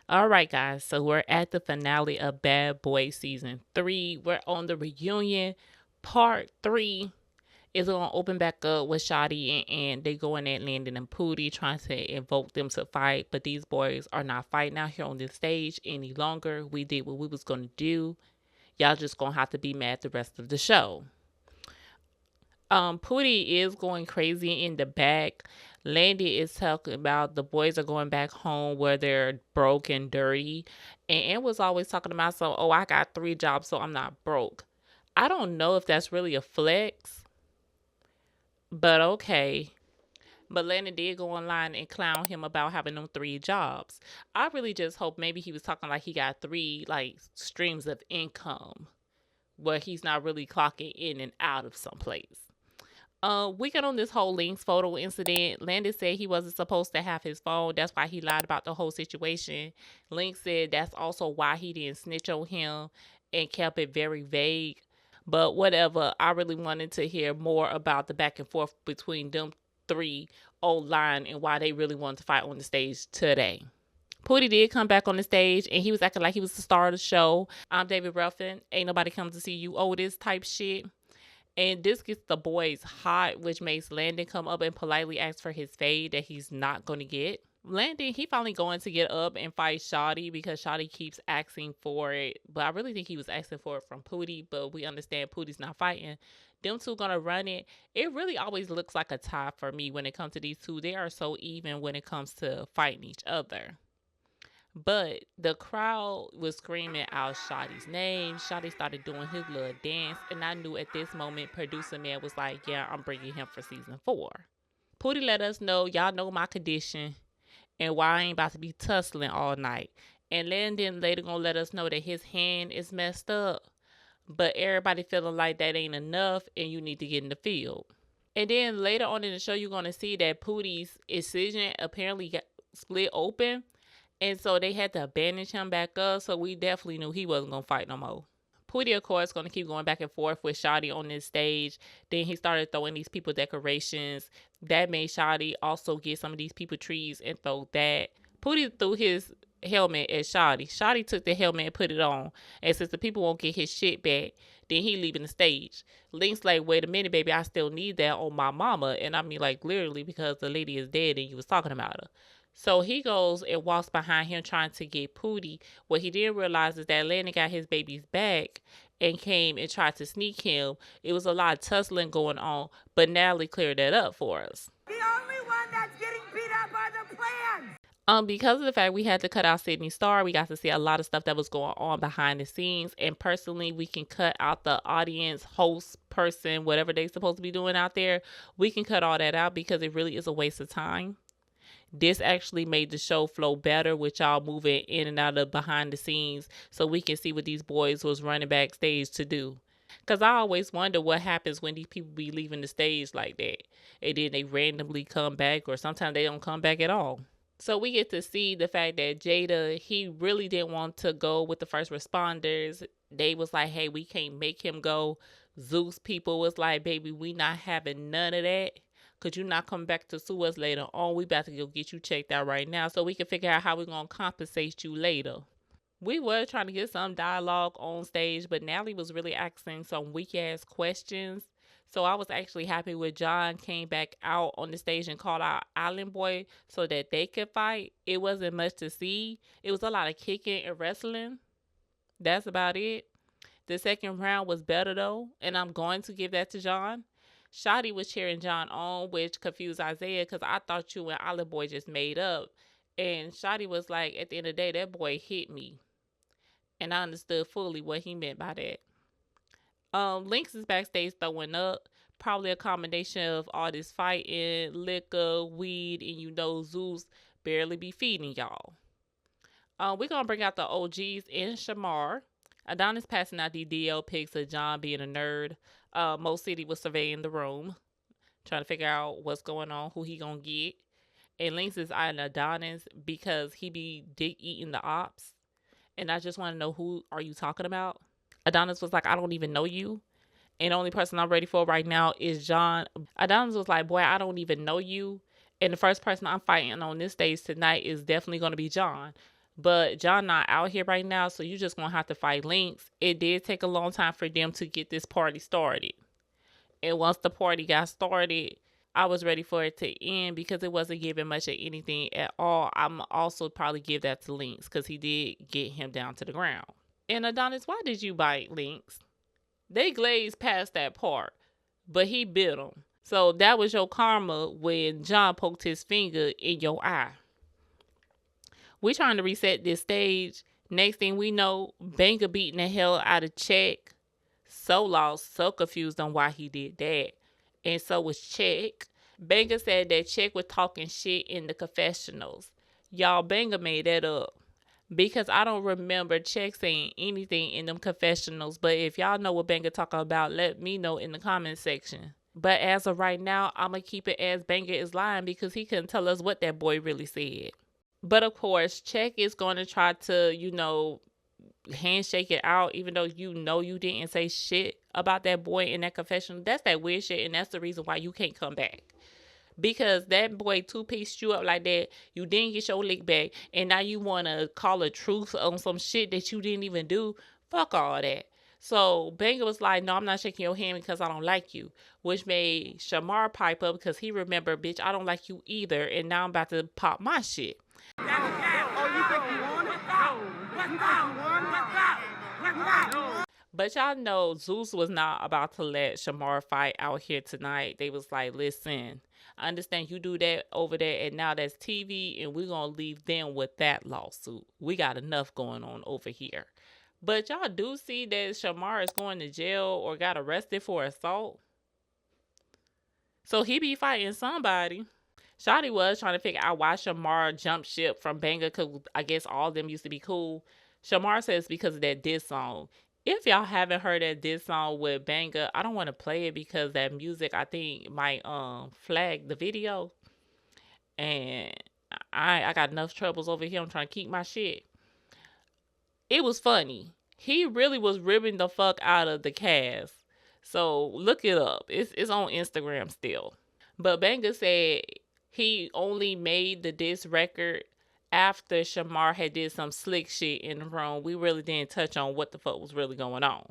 All right, guys. So we're at the finale of Bad Boy Season 3. We're on the reunion. Part 3 is going to open back up with Shotty and they going at Landon and Pootie trying to invoke them to fight. But these boys are not fighting out here on this stage any longer. We did what we was going to do. Y'all just going to have to be mad the rest of the show. Pootie is going crazy in the back. Landy is talking about the boys are going back home where they're broke and dirty. And was always talking about, so, oh, I got 3 jobs, so I'm not broke. I don't know if that's really a flex, but okay. But Landon did go online and clown him about having them 3 jobs. I really just hope maybe he was talking like he got 3 like streams of income where he's not really clocking in and out of someplace. We got on this whole Link's photo incident. Landon said he wasn't supposed to have his phone. That's why he lied about the whole situation. Link said that's also why he didn't snitch on him and kept it very vague. But whatever, I really wanted to hear more about the back and forth between them 3 online and why they really wanted to fight on the stage today. Pootie did come back on the stage and he was acting like he was the star of the show. I'm David Ruffin. Ain't nobody come to see you. Oh, this type shit. And this gets the boys hot, which makes Landon come up and politely ask for his fade that he's not going to get. Landon, he finally going to get up and fight Shotty because Shotty keeps asking for it. But I really think he was asking for it from Pootie, but we understand Pootie's not fighting. Them 2 gonna run it. It really always looks like a tie for me when it comes to these 2. They are so even when it comes to fighting each other. But the crowd was screaming out Shotty's name. Shotty started doing his little dance. And I knew at this moment, producer man was like, yeah, I'm bringing him for season 4. Pootie let us know, y'all know my condition and why I ain't about to be tussling all night. And Landon later gonna let us know that his hand is messed up. But everybody feeling like that ain't enough and you need to get in the field. And then later on in the show, you're gonna see that Pootie's incision apparently got split open. And so they had to bandage him back up. So we definitely knew he wasn't going to fight no more. Pootie, of course, going to keep going back and forth with Shotty on this stage. Then he started throwing these people decorations. That made Shotty also get some of these people trees and throw that. Pootie threw his helmet at Shotty. Shotty took the helmet and put it on. And since the people won't get his shit back, then he leaving the stage. Link's like, wait a minute, baby, I still need that on my mama. And I mean, like, literally, because the lady is dead and you was talking about her. So he goes and walks behind him trying to get Pootie. What he didn't realize is that Landon got his baby's back and came and tried to sneak him. It was a lot of tussling going on, but Natalie cleared that up for us. The only one that's getting beat up are the plans. Because of the fact we had to cut out Sydney Star, we got to see a lot of stuff that was going on behind the scenes. And personally, we can cut out the audience, host, person, whatever they're supposed to be doing out there. We can cut all that out because it really is a waste of time. This actually made the show flow better with y'all moving in and out of behind the scenes so we can see what these boys was running backstage to do. Because I always wonder what happens when these people be leaving the stage like that. And then they randomly come back or sometimes they don't come back at all. So we get to see the fact that Jada, he really didn't want to go with the first responders. They was like, hey, we can't make him go. Zeus people was like, baby, we not having none of that. Could you not come back to sue us later on? We about to go get you checked out right now so we can figure out how we're going to compensate you later. We were trying to get some dialogue on stage, but Natalie was really asking some weak-ass questions. So I was actually happy when John came back out on the stage and called out Island Boy so that they could fight. It wasn't much to see. It was a lot of kicking and wrestling. That's about it. The second round was better though, and I'm going to give that to John. Shotty was cheering John on, which confused Isaiah because I thought you and Island Boy just made up. And Shotty was like, at the end of the day, that boy hit me. And I understood fully what he meant by that. Lynx is backstage throwing up. Probably a combination of all this fighting, liquor, weed, and Zeus barely be feeding y'all. We're going to bring out the OGs in Shamar. Adonis passing out the DL pics of John being a nerd. Mo City was surveying the room, trying to figure out what's going on, who he gonna get. And Lynx is eyeing Adonis because he be dick eating the ops. And I just want to know, who are you talking about? Adonis was like, I don't even know you. And the only person I'm ready for right now is John. Adonis was like, boy, I don't even know you. And the first person I'm fighting on this stage tonight is definitely going to be John. But John not out here right now, so you just gonna have to fight Lynx. It did take a long time for them to get this party started. And once the party got started, I was ready for it to end because it wasn't giving much of anything at all. I'm also probably give that to Lynx because he did get him down to the ground. And Adonis, why did you bite Lynx? They glazed past that part, but he bit him. So that was your karma when John poked his finger in your eye. We trying to reset this stage. Next thing we know, Banga beating the hell out of Check. So lost, so confused on why he did that. And so was Check. Banga said that Check was talking shit in the confessionals. Y'all, Banga made that up. Because I don't remember Check saying anything in them confessionals. But if y'all know what Banga talking about, let me know in the comment section. But as of right now, I'm going to keep it as Banga is lying because he couldn't tell us what that boy really said. But of course, Check is going to try to, handshake it out, even though you didn't say shit about that boy in that confessional. That's that weird shit, and that's the reason why you can't come back. Because that boy two-pieced you up like that, you didn't get your lick back, and now you want to call a truce on some shit that you didn't even do. Fuck all that. So Banga was like, no, I'm not shaking your hand because I don't like you. Which made Shamar pipe up because he remembered, bitch, I don't like you either, and now I'm about to pop my shit. Oh, you think you won it? You think you won? But y'all know Zeus was not about to let Shamar fight out here tonight. They was like, listen, I understand you do that over there, and now that's TV, and we're going to leave them with that lawsuit. We got enough going on over here. But y'all do see that Shamar is going to jail or got arrested for assault. So he be fighting somebody. Shawty was trying to figure out why Shamar jumped ship from Banga because I guess all of them used to be cool. Shamar says because of that diss song. If y'all haven't heard that diss song with Banga, I don't want to play it because that music I think might flag the video. And I got enough troubles over here. I'm trying to keep my shit. It was funny. He really was ripping the fuck out of the cast. So look it up. It's on Instagram still. But Banga said he only made the diss record after Shamar had did some slick shit in the room. We really didn't touch on what the fuck was really going on.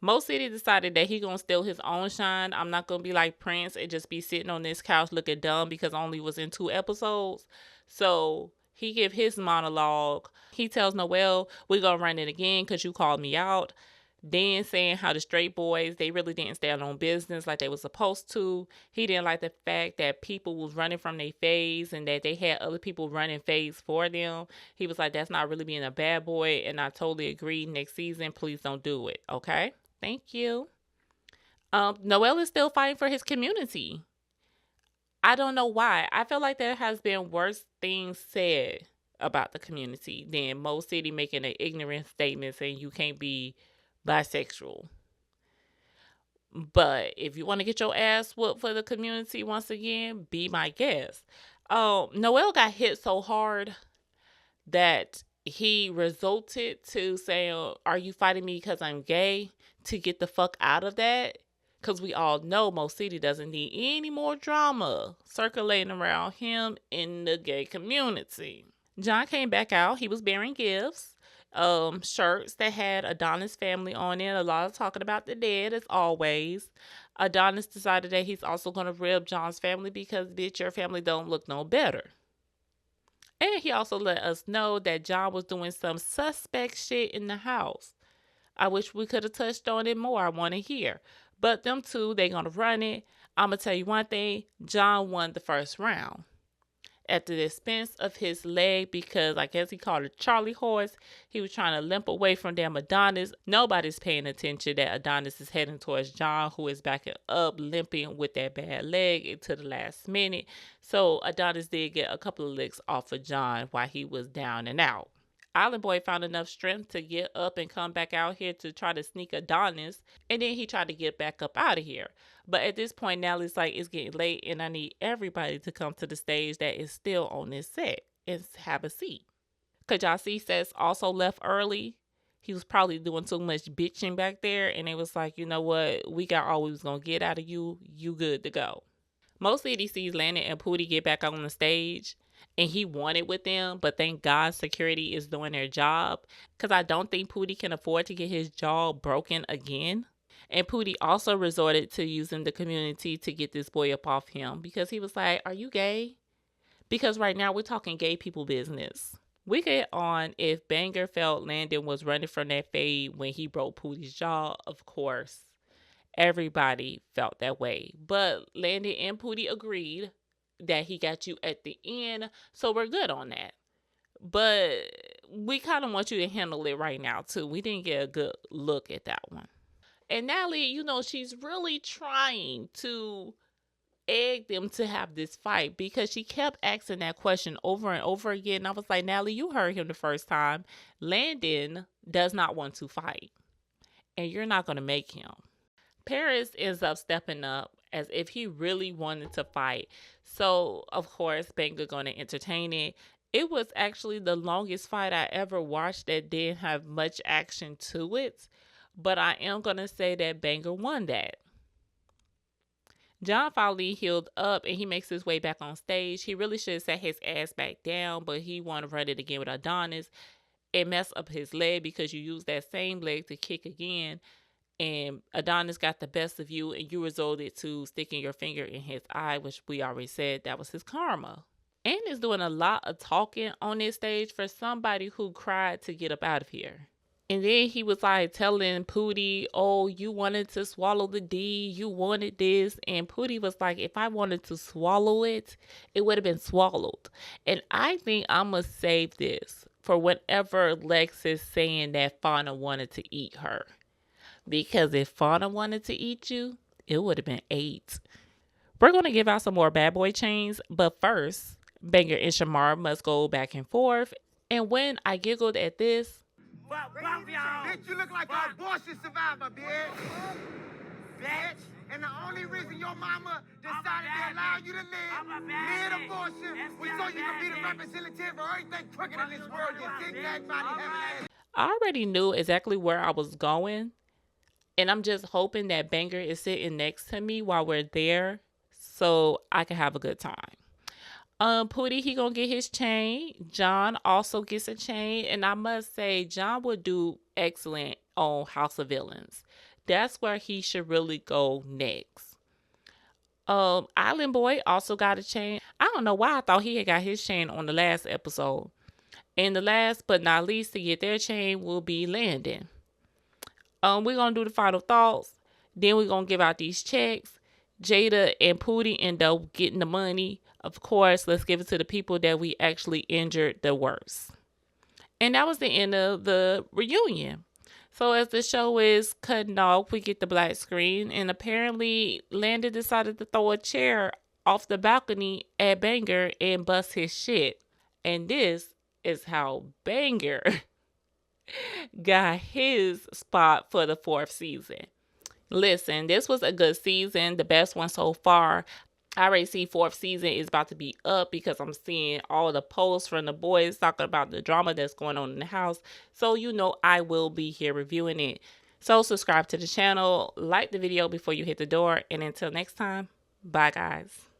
Mo City decided that he gonna steal his own shine. I'm not gonna be like Prince and just be sitting on this couch looking dumb because I only was in 2 episodes. So he give his monologue. He tells Noel, we gonna run it again because you called me out. Then saying how the straight boys, they really didn't stand on business like they was supposed to. He didn't like the fact that people was running from their phase and that they had other people running phase for them. He was like, that's not really being a bad boy, and I totally agree. Next season, please don't do it, okay? Thank you. Noel is still fighting for his community. I don't know why. I feel like there has been worse things said about the community than Mo City making an ignorant statement saying you can't be bisexual. But if you want to get your ass whooped for the community once again, be my guest. Noel got hit so hard that he resulted to saying, are you fighting me because I'm gay? To get the fuck out of that. Because we all know Mo City doesn't need any more drama circulating around him in the gay community. John came back out. He was bearing gifts. Shirts that had Adonis family on it. A lot of talking about the dead as always. Adonis decided that he's also going to rib John's family because, bitch, your family don't look no better. And he also let us know that John was doing some suspect shit in the house. I wish we could have touched on it more. I want to hear. But them two, they going to run it. I'm going to tell you one thing. John won the first round. At the expense of his leg because I guess he called it Charlie horse. He was trying to limp away from damn Adonis. Nobody's paying attention that Adonis is heading towards John, who is backing up, limping with that bad leg into the last minute. So Adonis did get a couple of licks off of John while he was down and out. Island Boy found enough strength to get up and come back out here to try to sneak Adonis, and then he tried to get back up out of here. But at this point now, it's like it's getting late, and I need everybody to come to the stage that is still on this set and have a seat. Because y'all see Seth also left early. He was probably doing too much bitching back there, and it was like, you know what? We got all we was going to get out of you. You good to go. Most City sees Landon and Pootie get back on the stage. and he wanted with them, but thank God security is doing their job because I don't think Pootie can afford to get his jaw broken again. And Pootie also resorted to using the community to get this boy up off him because he was like, "Are you gay?" Because right now we're talking gay people business. We get on if Banger felt Landon was running from that fade when he broke Pootie's jaw. Of course, everybody felt that way. But Landon and Pootie agreed that he got you at the end, so we're good on that. But we kind of want you to handle it right now, too. We didn't get a good look at that one. And Natalie, she's really trying to egg them to have this fight because she kept asking that question over and over again. I was like, Natalie, you heard him the first time. Landon does not want to fight, and you're not going to make him. Paris ends up stepping up as if he really wanted to fight. So, of course, Banga going to entertain it. It was actually the longest fight I ever watched that didn't have much action to it. But I am going to say that Banga won that. John finally healed up and he makes his way back on stage. He really should have sat his ass back down, but he wanted to run it again with Adonis. It messed up his leg because you used that same leg to kick again. And Adonis got the best of you and you resorted to sticking your finger in his eye, which we already said that was his karma. And is doing a lot of talking on this stage for somebody who cried to get up out of here. And then he was like telling Pootie, "Oh, you wanted to swallow the D, you wanted this." And Pootie was like, "If I wanted to swallow it, it would have been swallowed." And I think I'm going to save this for whenever Lex is saying that Fauna wanted to eat her. Because if Fauna wanted to eat you, it would have been 8. We're going to give out some more bad boy chains, but first, Banger and Shamar must go back and forth. And when I giggled at this, Bitch, you look like an abortion survivor, bitch. And the only reason your mama decided to allow you to live mid-abortion was so you can be the representative of everything crooked in this world, you zigzag body having ass. I already knew exactly where I was going. And I'm just hoping that Banger is sitting next to me while we're there so I can have a good time. Pootie, he gonna get his chain. John also gets a chain. And I must say, John would do excellent on House of Villains. That's where he should really go next. Island Boy also got a chain. I don't know why I thought he had got his chain on the last episode. And the last but not least to get their chain will be Landon. We're gonna do the final thoughts. Then we're gonna give out these checks. Jada and Pootie end up getting the money. Of course, let's give it to the people that we actually injured the worst. And that was the end of the reunion. So as the show is cutting off, we get the black screen. And apparently, Landon decided to throw a chair off the balcony at Banger and bust his shit. And this is how Banger got his spot for the 4th season. Listen, this was a good season, the best one so far. I already see 4th season is about to be up because I'm seeing all the posts from the boys talking about the drama that's going on in the house. So I will be here reviewing it. So subscribe to the channel, like the video before you hit the door, and until next time, bye guys.